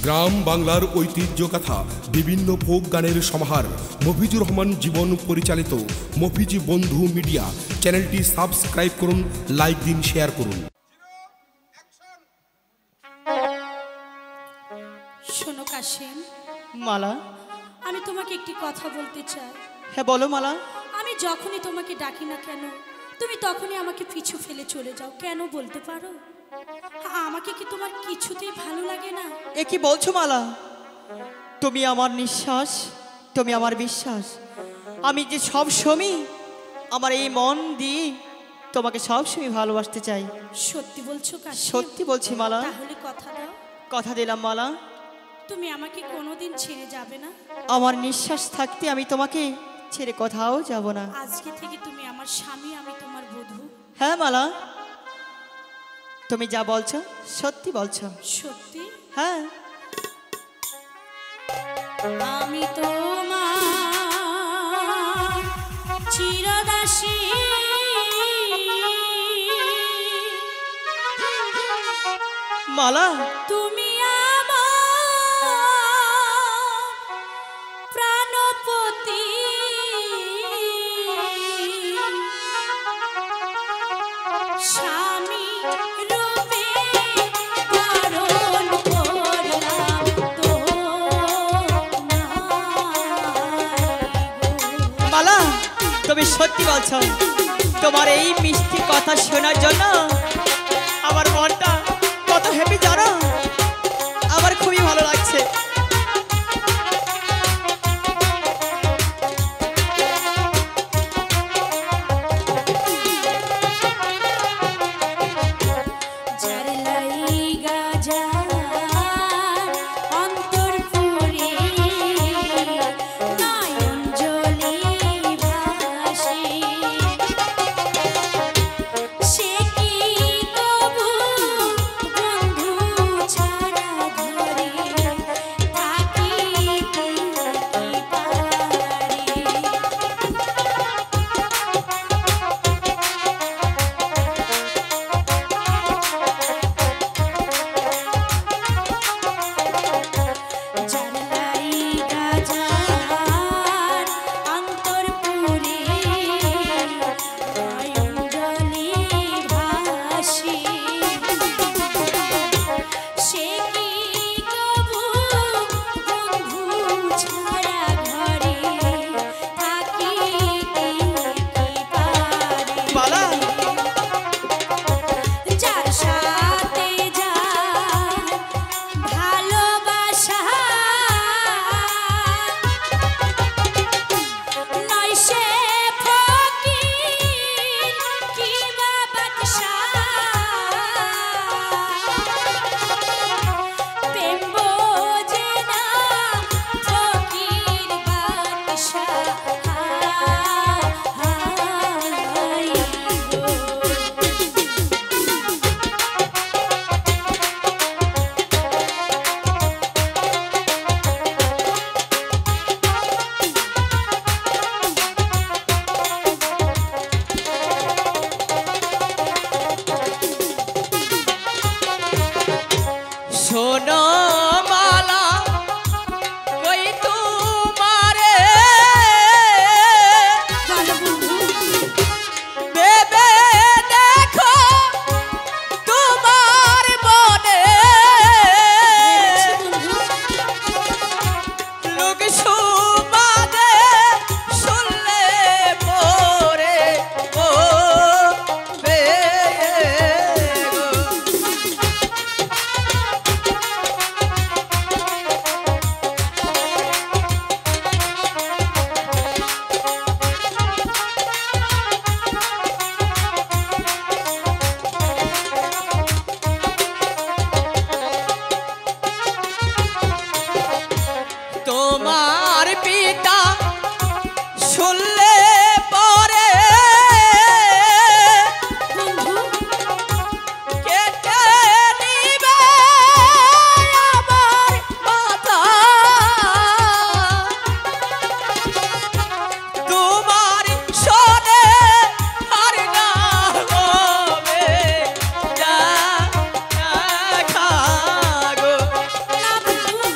গ্রাম বাংলার ঐতিহ্য কথা, বিভিন্ন ফোক গানের সমাহার। মফিজুর রহমান জীবন পরিচালিত মফিজি বন্ধু মিডিয়া চ্যানেলটি সাবস্ক্রাইব করুন, লাইক দিন, শেয়ার করুন। শোনো কাশেম। মালা, আমি তোমাকে একটি কথা বলতে চাই। হ্যাঁ বলো মালা। আমি যখনই তোমাকে ডাকি না কেন, তুমি তখনই আমাকে পিছু ফেলে চলে যাও, কেন বলতে পারো? আমাকে কি তোমার কিছুতেই ভালো লাগে না? এ কি বলছো মালা? তুমি আমার নিঃশ্বাস, তুমি আমার বিশ্বাস। আমি যে সব সময় আমার এই মন দিয়ে তোমাকে সব সময় ভালোবাসতে চাই। সত্যি বলছো কাশেম? সত্যি বলছি মালা। তাহলে কথা দাও। কথা দিলাম মালা, তুমি আমাকে কোনোদিন ছেড়ে যাবে না। আমার নিঃশ্বাস থাকতে আমি তোমাকে ছেড়ে কোথাও যাব না। আজকে থেকে তুমি আমার স্বামী, আমি তোমার বধূ। হ্যাঁ মালা, তুমি যা বলছো সত্যি বলছো। সত্যি? হ্যাঁ। আমি তোমার চিরদাসী, মালা তুমি আমার প্রাণপতি। স্বামী রূপে ধারণ করলাম তোমায়। মালা, তুমি সত্যি বলছো। তোমার এই মিষ্টি কথা শোনার জন্য আমার মনটা কত হ্যাপি জানো। আমার খুবই ভালো লাগছে। যার লাইগা যায় অন্তর পুরে নয়ন জলে ভাসে, সে কি তবু বন্ধু ছাড়া ঘরে থাকিতে কি পারে? যার লাইগা যায় অন্তর পুরে নয়ন জলে ভাসে, সে কি তবু বন্ধু ছাড়া ঘরে থাকিতে কি পারে? মালা, যার সাথে যায় ভালোবাসা নয় সে ফকির কিংবা বাদশাহ, প্রেম বোঝে না ফকির বাদশাহ। শোনো মালা, ওই তোমারে ভেবে দেখো তোমার মনে লোক সুবাদে শুনলে পরে ও বে গো। তোমার পিতা শুনলে পরে কেটে নিবে আমার মাথা। তোমার শোনে আর না হবে যা দেখা গো। না বন্ধু,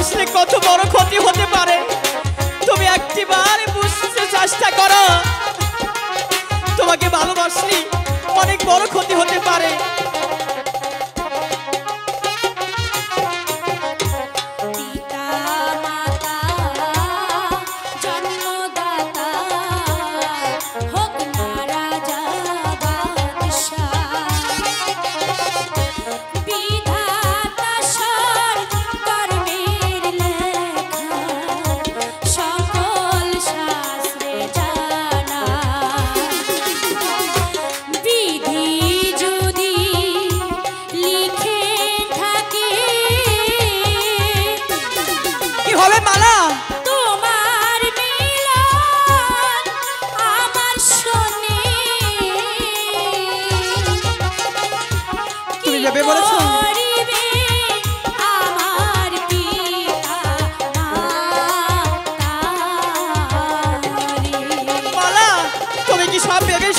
ভালোবাসলে কত বড় ক্ষতি হতে পারে তুমি একটিবার বুঝতে চেষ্টা করো। তোমাকে ভালোবাসলে অনেক বড় ক্ষতি হতে পারে।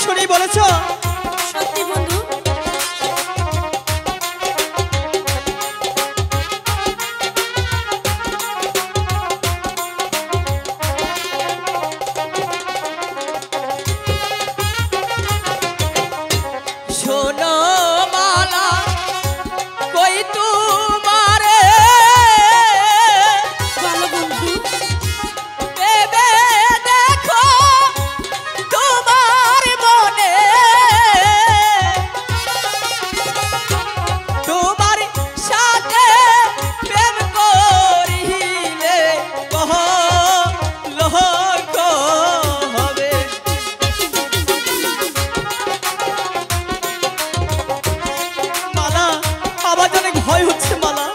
শুনেই বলেছো সত্যি বন্ধু? শোনো মালা কই তোমারে বলো বন্ধু। ভেবে দেখো তোমার মনে তোমার সাথে প্রেম করিলে কলঙ্ক হবে। মালা আমার অনেক ভয় হচ্ছে মালা।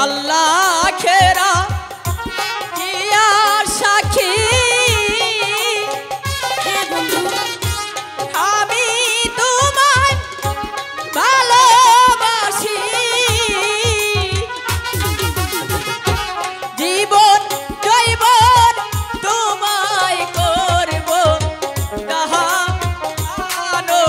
আল্লাহ খেরা কি আর সাক্ষী আমি তোমায় ভালোবাসি জীবন জৈবন তোমায় করব দাহানো।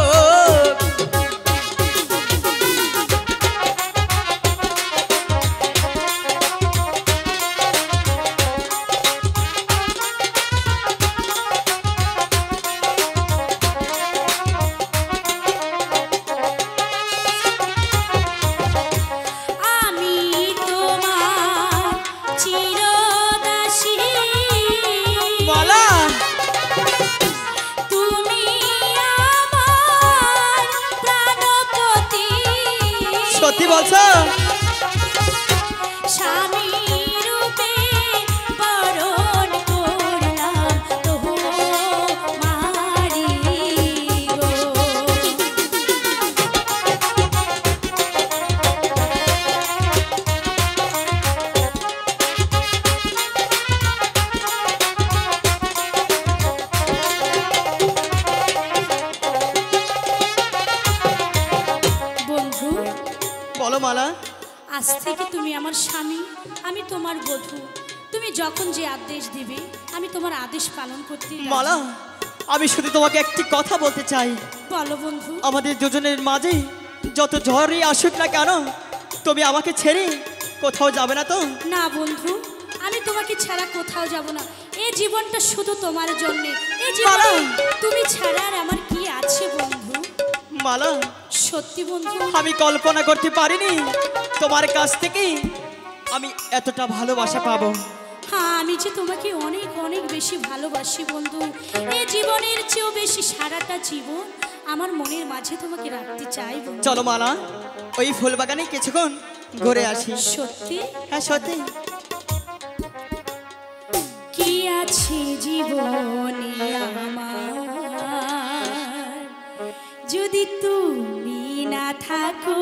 সত্যি বলছো? স্বামী রূপে বরণ করলাম তোমারি গো। বন্ধু বলো মালা। আজ থেকে তুমি আমার স্বামী, আমি তোমার বধূ। তুমি যখন যে আদেশ দিবে আমি তোমার আদেশ পালন করতে। মালা আমি শুধু তোমাকে একটি কথা বলতে চাই। বলো বন্ধু। আমাদের দুজনের মাঝে যত ঝড়ই আসুক না কেন তুমি আমাকে ছেড়ে কোথাও যাবে না তো? না বন্ধু, আমি তোমাকে ছাড়া কোথাও যাব না। এই জীবনটা শুধু তোমার জন্য। এই জীবনে তুমি ছাড়া আর আমার কি আছে বন্ধু? মালা সত্যি বন্ধু, আমি কল্পনা করতে পারিনি তোমার কাছ থেকে আমি এতটা ভালোবাসা পাবো। আর আমি যে তোমাকে অনেক অনেক বেশি ভালোবাসি বন্ধু। এই জীবনের চেয়েও বেশি সারাটা জীবন আমার মনের মাঝে তোমাকে রাখতে চাই বন্ধু। চলো মালা, ওই ফুল বাগানে কিছুক্ষণ ঘুরে আসি। সত্যি? হ্যাঁ সত্যি। কি আছে জীবনে আমার যদি তুমি না থাকো,